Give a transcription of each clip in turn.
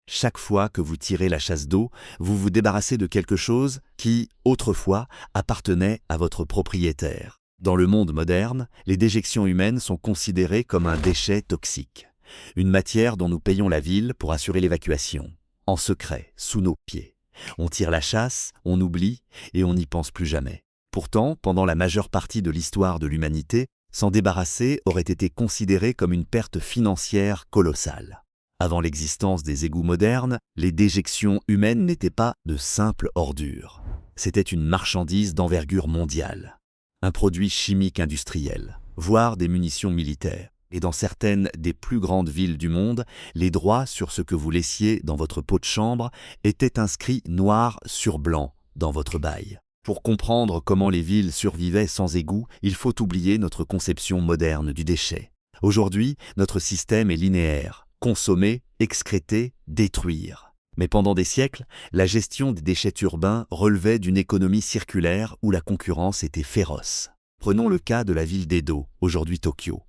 Chaque fois que vous tirez la chasse d'eau, vous vous débarrassez de quelque chose qui, autrefois, appartenait à votre propriétaire. Dans le monde moderne, les déjections humaines sont considérées comme un déchet toxique, une matière dont nous payons la ville pour assurer l'évacuation, en secret, sous nos pieds. On tire la chasse, on oublie et on n'y pense plus jamais. Pourtant, pendant la majeure partie de l'histoire de l'humanité, s'en débarrasser aurait été considéré comme une perte financière colossale. Avant l'existence des égouts modernes, les déjections humaines n'étaient pas de simples ordures. C'était une marchandise d'envergure mondiale, un produit chimique industriel, voire des munitions militaires. Et dans certaines des plus grandes villes du monde, les droits sur ce que vous laissiez dans votre pot de chambre étaient inscrits noir sur blanc dans votre bail. Pour comprendre comment les villes survivaient sans égouts, il faut oublier notre conception moderne du déchet. Aujourd'hui, notre système est linéaire. Consommer, excréter, détruire. Mais pendant des siècles, la gestion des déchets urbains relevait d'une économie circulaire où la concurrence était féroce. Prenons le cas de la ville d'Edo, aujourd'hui Tokyo.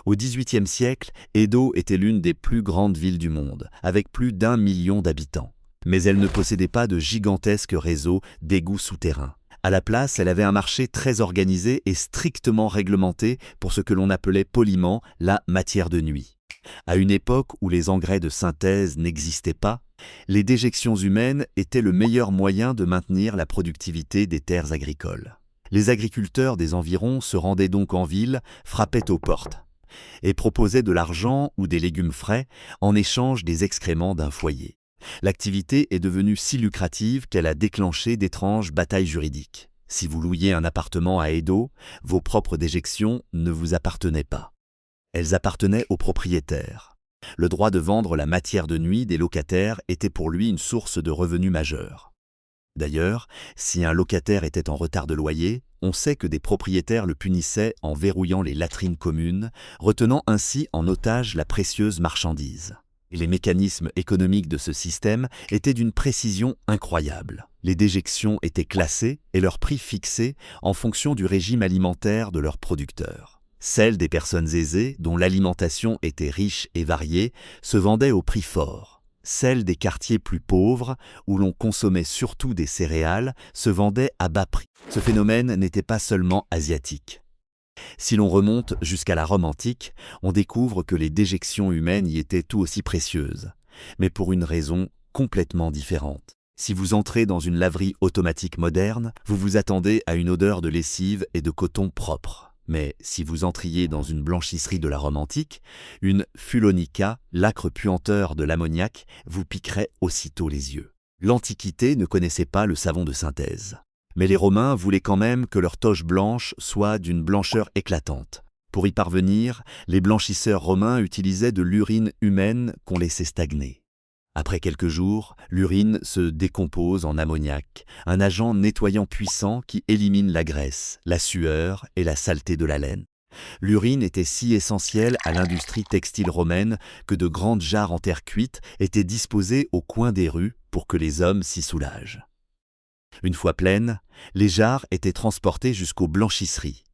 Au XVIIIe siècle, Edo était l'une des plus grandes villes du monde, avec plus d'1 million d'habitants. Mais elle ne possédait pas de gigantesques réseaux d'égouts souterrains. À la place, elle avait un marché très organisé et strictement réglementé pour ce que l'on appelait poliment la matière de nuit. À une époque où les engrais de synthèse n'existaient pas, les déjections humaines étaient le meilleur moyen de maintenir la productivité des terres agricoles. Les agriculteurs des environs se rendaient donc en ville, frappaient aux portes et proposaient de l'argent ou des légumes frais en échange des excréments d'un foyer. L'activité est devenue si lucrative qu'elle a déclenché d'étranges batailles juridiques. Si vous louiez un appartement à Edo, vos propres déjections ne vous appartenaient pas. Elles appartenaient au propriétaire. Le droit de vendre la matière de nuit des locataires était pour lui une source de revenus majeure. D'ailleurs, si un locataire était en retard de loyer, on sait que des propriétaires le punissaient en verrouillant les latrines communes, retenant ainsi en otage la précieuse marchandise. Et les mécanismes économiques de ce système étaient d'une précision incroyable. Les déjections étaient classées et leur prix fixé en fonction du régime alimentaire de leurs producteurs. Celles des personnes aisées, dont l'alimentation était riche et variée, se vendaient au prix fort. Celles des quartiers plus pauvres, où l'on consommait surtout des céréales, se vendaient à bas prix. Ce phénomène n'était pas seulement asiatique. Si l'on remonte jusqu'à la Rome antique, on découvre que les déjections humaines y étaient tout aussi précieuses, mais pour une raison complètement différente. Si vous entrez dans une laverie automatique moderne, vous vous attendez à une odeur de lessive et de coton propre. Mais si vous entriez dans une blanchisserie de la Rome antique, une fulonica, l'âcre puanteur de l'ammoniac, vous piquerait aussitôt les yeux. L'Antiquité ne connaissait pas le savon de synthèse. Mais les Romains voulaient quand même que leur toge blanche soit d'une blancheur éclatante. Pour y parvenir, les blanchisseurs romains utilisaient de l'urine humaine qu'on laissait stagner. Après quelques jours, l'urine se décompose en ammoniac, un agent nettoyant puissant qui élimine la graisse, la sueur et la saleté de la laine. L'urine était si essentielle à l'industrie textile romaine que de grandes jarres en terre cuite étaient disposées au coin des rues pour que les hommes s'y soulagent. Une fois pleines, les jarres étaient transportées jusqu'aux blanchisseries,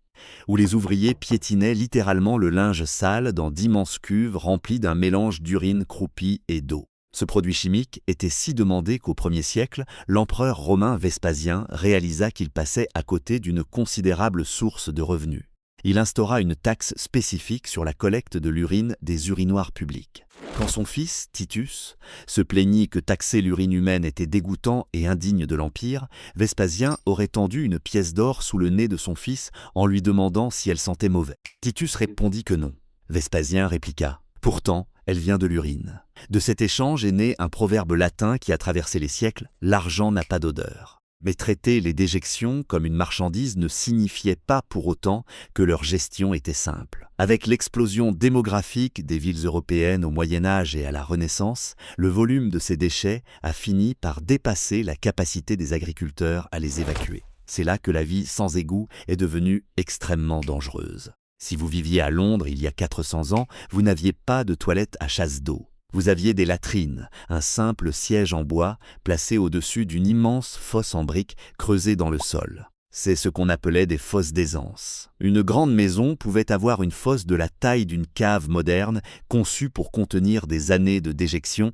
où les ouvriers piétinaient littéralement le linge sale dans d'immenses cuves remplies d'un mélange d'urine croupie et d'eau. Ce produit chimique était si demandé qu'au 1er siècle, l'empereur romain Vespasien réalisa qu'il passait à côté d'une considérable source de revenus. Il instaura une taxe spécifique sur la collecte de l'urine des urinoirs publics. Quand son fils, Titus, se plaignit que taxer l'urine humaine était dégoûtant et indigne de l'Empire, Vespasien aurait tendu une pièce d'or sous le nez de son fils en lui demandant si elle sentait mauvais. Titus répondit que non. Vespasien répliqua « Pourtant, elle vient de l'urine ». De cet échange est né un proverbe latin qui a traversé les siècles « L'argent n'a pas d'odeur ». Mais traiter les déjections comme une marchandise ne signifiait pas pour autant que leur gestion était simple. Avec l'explosion démographique des villes européennes au Moyen Âge et à la Renaissance, le volume de ces déchets a fini par dépasser la capacité des agriculteurs à les évacuer. C'est là que la vie sans égout est devenue extrêmement dangereuse. Si vous viviez à Londres il y a 400 ans, vous n'aviez pas de toilettes à chasse d'eau. Vous aviez des latrines, un simple siège en bois placé au-dessus d'une immense fosse en briques creusée dans le sol. C'est ce qu'on appelait des fosses d'aisance. Une grande maison pouvait avoir une fosse de la taille d'une cave moderne, conçue pour contenir des années de déjection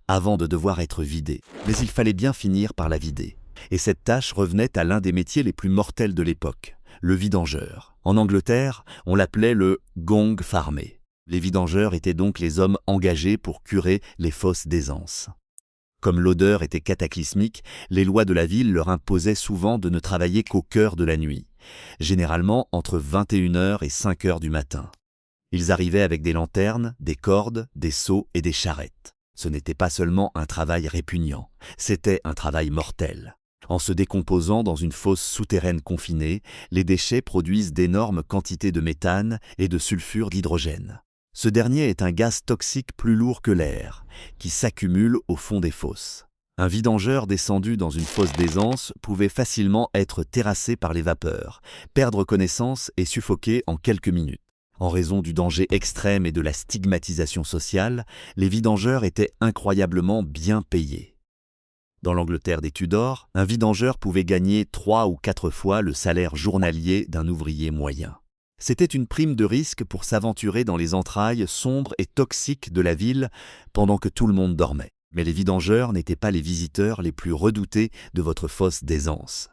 avant de devoir être vidée. Mais il fallait bien finir par la vider. Et cette tâche revenait à l'un des métiers les plus mortels de l'époque, le vidangeur. En Angleterre, on l'appelait le gong farmer. Les vidangeurs étaient donc les hommes engagés pour curer les fosses d'aisance. Comme l'odeur était cataclysmique, les lois de la ville leur imposaient souvent de ne travailler qu'au cœur de la nuit, généralement entre 21h et 5h du matin. Ils arrivaient avec des lanternes, des cordes, des seaux et des charrettes. Ce n'était pas seulement un travail répugnant, c'était un travail mortel. En se décomposant dans une fosse souterraine confinée, les déchets produisent d'énormes quantités de méthane et de sulfure d'hydrogène. Ce dernier est un gaz toxique plus lourd que l'air, qui s'accumule au fond des fosses. Un vidangeur descendu dans une fosse d'aisance pouvait facilement être terrassé par les vapeurs, perdre connaissance et suffoquer en quelques minutes. En raison du danger extrême et de la stigmatisation sociale, les vidangeurs étaient incroyablement bien payés. Dans l'Angleterre des Tudors, un vidangeur pouvait gagner 3 ou 4 fois le salaire journalier d'un ouvrier moyen. C'était une prime de risque pour s'aventurer dans les entrailles sombres et toxiques de la ville pendant que tout le monde dormait. Mais les vidangeurs n'étaient pas les visiteurs les plus redoutés de votre fosse d'aisance.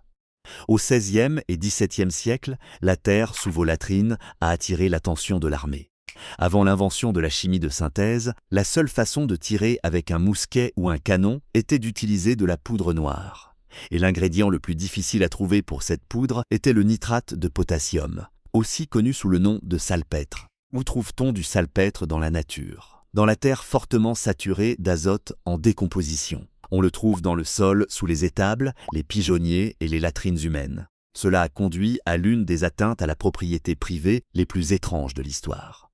Au XVIe et XVIIe siècle, la terre sous vos latrines a attiré l'attention de l'armée. Avant l'invention de la chimie de synthèse, la seule façon de tirer avec un mousquet ou un canon était d'utiliser de la poudre noire. Et l'ingrédient le plus difficile à trouver pour cette poudre était le nitrate de potassium, aussi connu sous le nom de salpêtre. Où trouve-t-on du salpêtre dans la nature? Dans la terre fortement saturée d'azote en décomposition. On le trouve dans le sol sous les étables, les pigeonniers et les latrines humaines. Cela a conduit à l'une des atteintes à la propriété privée les plus étranges de l'histoire.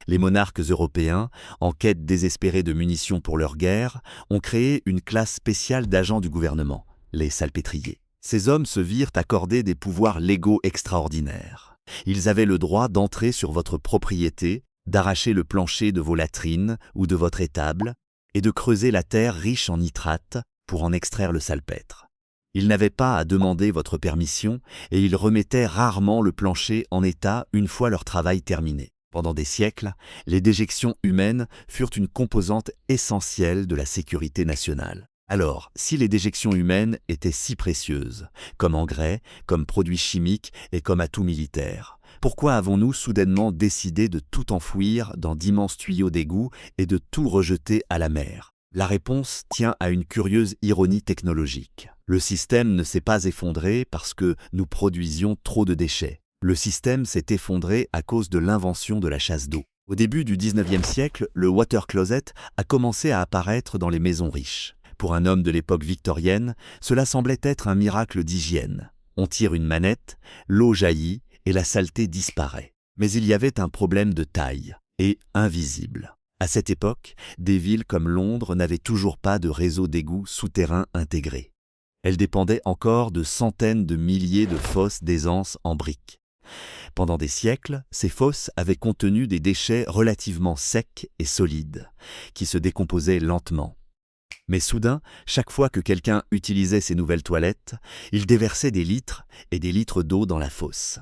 Les monarques européens, en quête désespérée de munitions pour leur guerre, ont créé une classe spéciale d'agents du gouvernement, les salpêtriers. Ces hommes se virent accorder des pouvoirs légaux extraordinaires. Ils avaient le droit d'entrer sur votre propriété, d'arracher le plancher de vos latrines ou de votre étable et de creuser la terre riche en nitrate pour en extraire le salpêtre. Ils n'avaient pas à demander votre permission et ils remettaient rarement le plancher en état une fois leur travail terminé. Pendant des siècles, les déjections humaines furent une composante essentielle de la sécurité nationale. Alors, si les déjections humaines étaient si précieuses, comme engrais, comme produits chimiques et comme atouts militaires, pourquoi avons-nous soudainement décidé de tout enfouir dans d'immenses tuyaux d'égout et de tout rejeter à la mer? La réponse tient à une curieuse ironie technologique. Le système ne s'est pas effondré parce que nous produisions trop de déchets. Le système s'est effondré à cause de l'invention de la chasse d'eau. Au début du XIXe siècle, le water closet a commencé à apparaître dans les maisons riches. Pour un homme de l'époque victorienne, cela semblait être un miracle d'hygiène. On tire une manette, l'eau jaillit et la saleté disparaît. Mais il y avait un problème de taille, et invisible. À cette époque, des villes comme Londres n'avaient toujours pas de réseau d'égouts souterrains intégré. Elles dépendaient encore de centaines de milliers de fosses d'aisance en briques. Pendant des siècles, ces fosses avaient contenu des déchets relativement secs et solides, qui se décomposaient lentement. Mais soudain, chaque fois que quelqu'un utilisait ces nouvelles toilettes, il déversait des litres et des litres d'eau dans la fosse.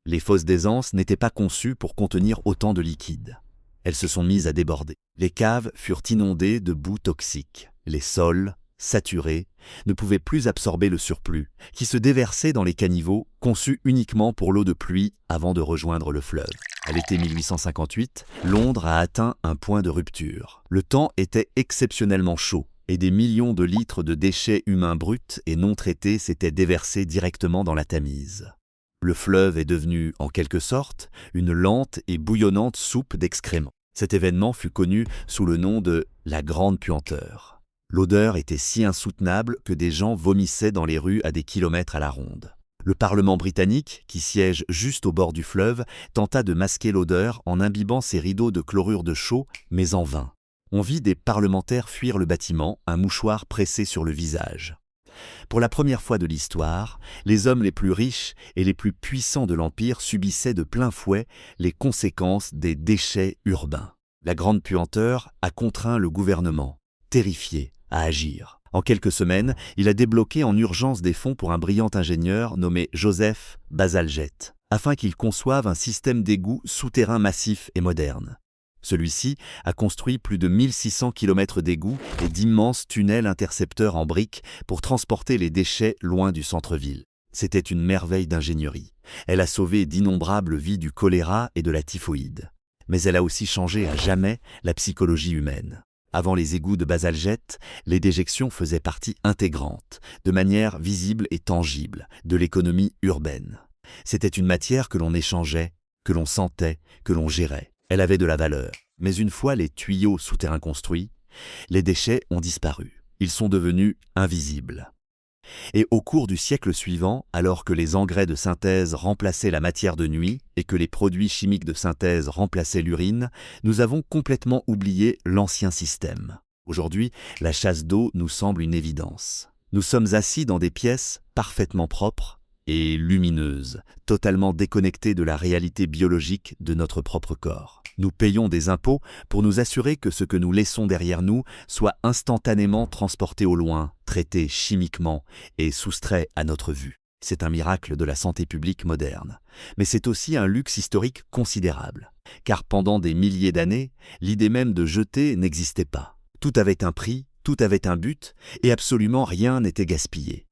Les fosses d'aisance n'étaient pas conçues pour contenir autant de liquide. Elles se sont mises à déborder. Les caves furent inondées de boue toxique. Les sols, saturés, ne pouvaient plus absorber le surplus, qui se déversait dans les caniveaux conçus uniquement pour l'eau de pluie avant de rejoindre le fleuve. À l'été 1858, Londres a atteint un point de rupture. Le temps était exceptionnellement chaud et des millions de litres de déchets humains bruts et non traités s'étaient déversés directement dans la Tamise. Le fleuve est devenu, en quelque sorte, une lente et bouillonnante soupe d'excréments. Cet événement fut connu sous le nom de la Grande Puanteur. L'odeur était si insoutenable que des gens vomissaient dans les rues à des kilomètres à la ronde. Le Parlement britannique, qui siège juste au bord du fleuve, tenta de masquer l'odeur en imbibant ses rideaux de chlorure de chaux, mais en vain. On vit des parlementaires fuir le bâtiment, un mouchoir pressé sur le visage. Pour la première fois de l'histoire, les hommes les plus riches et les plus puissants de l'Empire subissaient de plein fouet les conséquences des déchets urbains. La Grande Puanteur a contraint le gouvernement, terrifié, à agir. En quelques semaines, il a débloqué en urgence des fonds pour un brillant ingénieur nommé Joseph Bazalgette, afin qu'il conçoive un système d'égouts souterrains massif et moderne. Celui-ci a construit plus de 1600 km d'égouts et d'immenses tunnels intercepteurs en briques pour transporter les déchets loin du centre-ville. C'était une merveille d'ingénierie. Elle a sauvé d'innombrables vies du choléra et de la typhoïde. Mais elle a aussi changé à jamais la psychologie humaine. Avant les égouts de Bazalgette, les déjections faisaient partie intégrante, de manière visible et tangible, de l'économie urbaine. C'était une matière que l'on échangeait, que l'on sentait, que l'on gérait. Elle avait de la valeur. Mais une fois les tuyaux souterrains construits, les déchets ont disparu. Ils sont devenus invisibles. Et au cours du siècle suivant, alors que les engrais de synthèse remplaçaient la matière de nuit et que les produits chimiques de synthèse remplaçaient l'urine, nous avons complètement oublié l'ancien système. Aujourd'hui, la chasse d'eau nous semble une évidence. Nous sommes assis dans des pièces parfaitement propres et lumineuses, totalement déconnectées de la réalité biologique de notre propre corps. Nous payons des impôts pour nous assurer que ce que nous laissons derrière nous soit instantanément transporté au loin, traité chimiquement et soustrait à notre vue. C'est un miracle de la santé publique moderne. Mais c'est aussi un luxe historique considérable. Car pendant des milliers d'années, l'idée même de jeter n'existait pas. Tout avait un prix, tout avait un but, et absolument rien n'était gaspillé.